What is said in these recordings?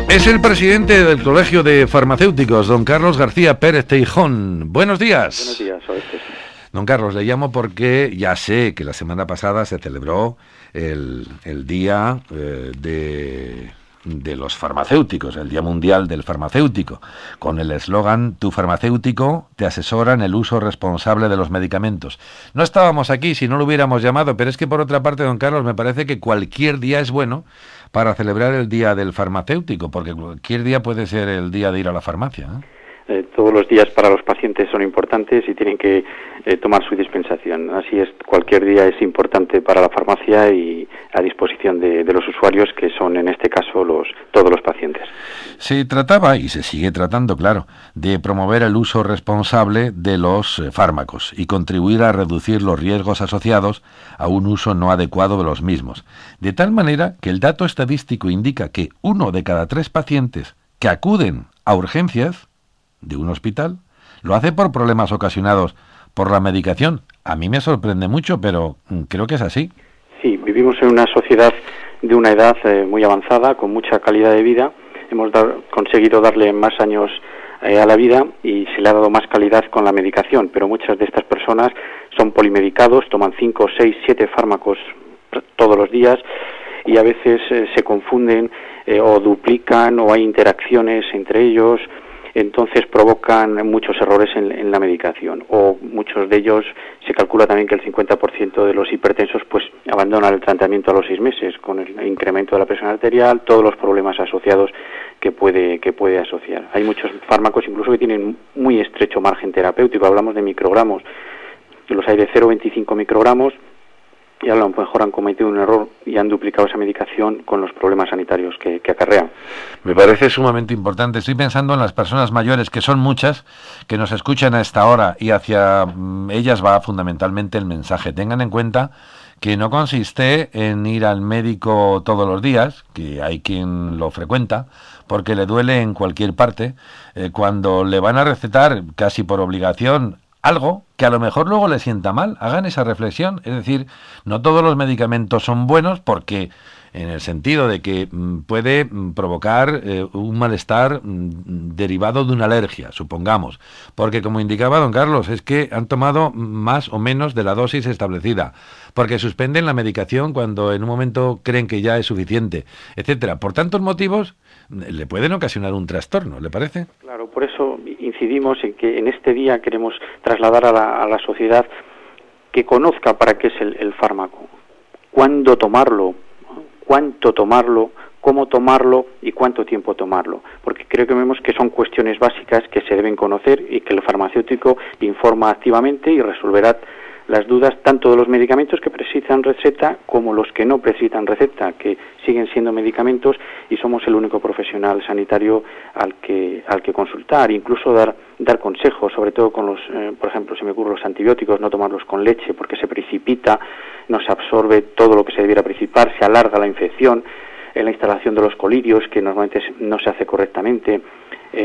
Es el presidente del Colegio de Farmacéuticos, don Carlos García Pérez Teijón. Buenos días. Buenos días, Orestes. Don Carlos, le llamo porque ya sé que la semana pasada se celebró el Día de los Farmacéuticos, el Día Mundial del Farmacéutico, con el eslogan "Tu farmacéutico te asesora en el uso responsable de los medicamentos". No estábamos aquí si no lo hubiéramos llamado, pero es que por otra parte, don Carlos, me parece que cualquier día es bueno para celebrar el Día del Farmacéutico, porque cualquier día puede ser el día de ir a la farmacia, ¿no? Todos los días para los pacientes son importantes y tienen que tomar su dispensación. Así es, cualquier día es importante para la farmacia y a disposición de los usuarios, que son en este caso todos los pacientes. Se trataba, y se sigue tratando, claro, de promover el uso responsable de los fármacos y contribuir a reducir los riesgos asociados a un uso no adecuado de los mismos. De tal manera que el dato estadístico indica que 1 de cada 3 pacientes que acuden a urgencias de un hospital lo hace por problemas ocasionados por la medicación. A mí me sorprende mucho, pero creo que es así. Sí, vivimos en una sociedad de una edad muy avanzada, con mucha calidad de vida. Hemos conseguido darle más años a la vida y se le ha dado más calidad con la medicación, pero muchas de estas personas son polimedicados, toman 5, 6, 7 fármacos todos los días y a veces se confunden o duplican o hay interacciones entre ellos. Entonces provocan muchos errores en la medicación, o muchos de ellos, se calcula también que el 50% de los hipertensos pues abandonan el tratamiento a los 6 meses, con el incremento de la presión arterial, todos los problemas asociados que puede asociar. Hay muchos fármacos incluso que tienen muy estrecho margen terapéutico, hablamos de microgramos, los hay de 0,25 microgramos, y a lo mejor han cometido un error y han duplicado esa medicación con los problemas sanitarios que acarrean. Me parece sumamente importante. Estoy pensando en las personas mayores, que son muchas, que nos escuchan a esta hora, y hacia ellas va fundamentalmente el mensaje. Tengan en cuenta que no consiste en ir al médico todos los días, que hay quien lo frecuenta, porque le duele en cualquier parte, cuando le van a recetar casi por obligación algo que a lo mejor luego le sienta mal. Hagan esa reflexión, es decir, no todos los medicamentos son buenos, porque en el sentido de que puede provocar un malestar derivado de una alergia, supongamos, porque como indicaba don Carlos, es que han tomado más o menos de la dosis establecida, porque suspenden la medicación cuando en un momento creen que ya es suficiente, etcétera. Por tantos motivos le pueden ocasionar un trastorno, ¿le parece? Claro, por eso incidimos en que en este día queremos trasladar a la sociedad que conozca para qué es el fármaco, cuándo tomarlo, cuánto tomarlo, cómo tomarlo y cuánto tiempo tomarlo, porque creo que vemos que son cuestiones básicas que se deben conocer y que el farmacéutico informa activamente y resolverá las dudas tanto de los medicamentos que precisan receta como los que no precisan receta, que siguen siendo medicamentos y somos el único profesional sanitario al que consultar, incluso dar consejos, sobre todo con los, por ejemplo, se me ocurren los antibióticos, no tomarlos con leche porque se precipita, no se absorbe todo lo que se debiera precisar, se alarga la infección, la instalación de los colirios, que normalmente no se hace correctamente,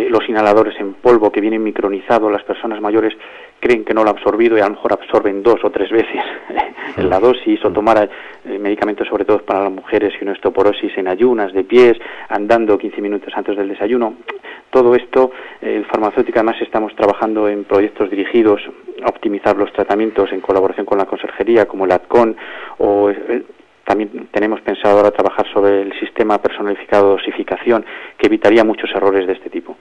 los inhaladores en polvo que vienen micronizados, las personas mayores creen que no lo ha absorbido y a lo mejor absorben 2 o 3 veces en la dosis, o tomar medicamentos sobre todo para las mujeres y una osteoporosis en ayunas, de pies, andando 15 minutos antes del desayuno. Todo esto, el farmacéutico, además estamos trabajando en proyectos dirigidos a optimizar los tratamientos en colaboración con la conserjería, como el ADCON, o también tenemos pensado ahora trabajar sobre el sistema personalificado de dosificación, que evitaría muchos errores de este tipo.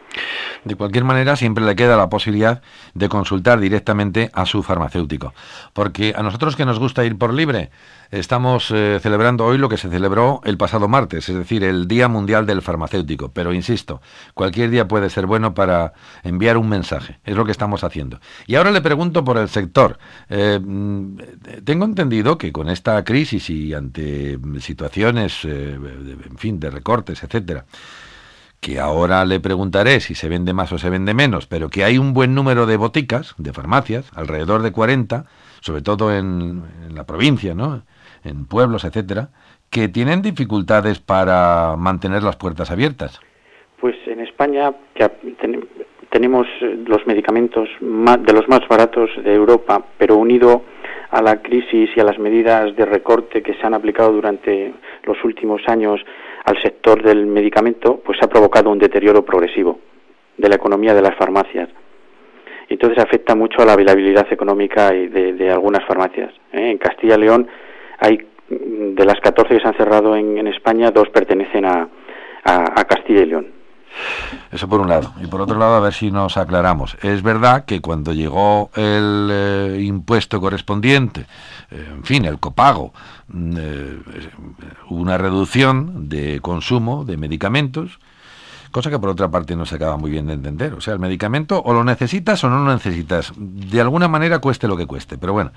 De cualquier manera, siempre le queda la posibilidad de consultar directamente a su farmacéutico, porque a nosotros, que nos gusta ir por libre, estamos celebrando hoy lo que se celebró el pasado martes, es decir, el Día Mundial del Farmacéutico. Pero insisto, cualquier día puede ser bueno para enviar un mensaje, es lo que estamos haciendo. Y ahora le pregunto por el sector. Tengo entendido que con esta crisis y ante situaciones, en fin, de recortes, etcétera, que ahora le preguntaré si se vende más o se vende menos, pero que hay un buen número de boticas, de farmacias, alrededor de 40, sobre todo en la provincia, ¿no?, en pueblos, etcétera, que tienen dificultades para mantener las puertas abiertas. Pues en España tenemos los medicamentos de los más baratos de Europa, pero unido a la crisis y a las medidas de recorte que se han aplicado durante los últimos años al sector del medicamento, pues ha provocado un deterioro progresivo de la economía de las farmacias. Entonces afecta mucho a la viabilidad económica de algunas farmacias. En Castilla y León hay, de las 14 que se han cerrado en España, 2 pertenecen a Castilla y León. Eso por un lado. Y por otro lado, a ver si nos aclaramos. Es verdad que cuando llegó el impuesto correspondiente, en fin, el copago, hubo una reducción de consumo de medicamentos, cosa que por otra parte no se acaba muy bien de entender. O sea, el medicamento o lo necesitas o no lo necesitas. De alguna manera cueste lo que cueste. Pero bueno,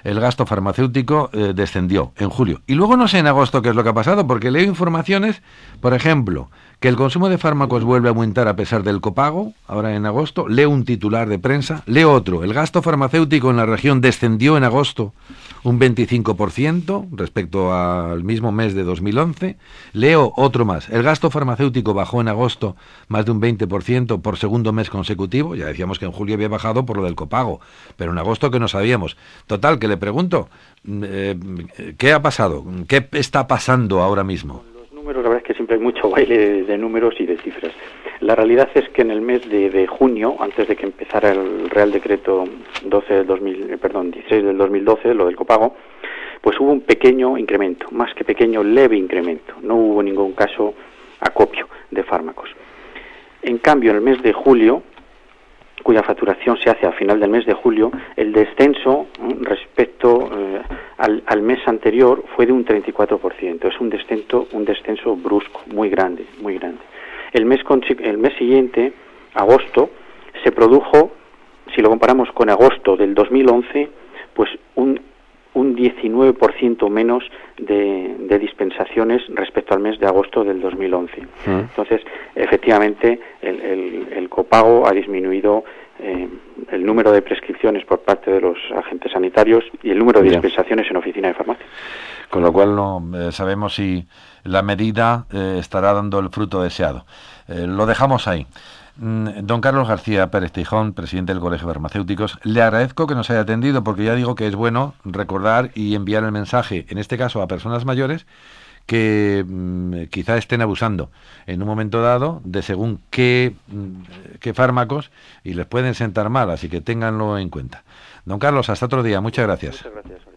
el gasto farmacéutico descendió en julio. Y luego no sé en agosto qué es lo que ha pasado, porque leo informaciones, por ejemplo, que el consumo de fármacos vuelve a aumentar a pesar del copago, ahora en agosto. Leo un titular de prensa. Leo otro. El gasto farmacéutico en la región descendió en agosto un 25% respecto al mismo mes de 2011. Leo otro más. El gasto farmacéutico bajó en agosto más de un 20% por segundo mes consecutivo. Ya decíamos que en julio había bajado por lo del copago, pero en agosto que no sabíamos. Total, que le pregunto, ¿qué ha pasado? ¿Qué está pasando ahora mismo? Los números, la verdad es que siempre hay mucho baile de números y de cifras. La realidad es que en el mes de junio, antes de que empezara el Real Decreto 16 del 2012, lo del copago, pues hubo un pequeño incremento, más que pequeño, leve incremento. No hubo ningún caso acopio de fármacos. En cambio, en el mes de julio, cuya facturación se hace al final del mes de julio, el descenso respecto al mes anterior fue de un 34%. Es un descenso brusco, muy grande, muy grande. El mes siguiente, agosto, se produjo, si lo comparamos con agosto del 2011, pues un 19% menos de dispensaciones respecto al mes de agosto del 2011. Entonces, efectivamente, el copago ha disminuido el número de prescripciones por parte de los agentes sanitarios y el número de dispensaciones en oficina de farmacia. Con lo cual no sabemos si la medida estará dando el fruto deseado. Lo dejamos ahí. Don Carlos García Pérez Tijón, presidente del Colegio de Farmacéuticos, le agradezco que nos haya atendido, porque ya digo que es bueno recordar y enviar el mensaje, en este caso a personas mayores, que quizá estén abusando en un momento dado de según qué fármacos y les pueden sentar mal, así que ténganlo en cuenta. Don Carlos, hasta otro día. Muchas gracias. Muchas gracias.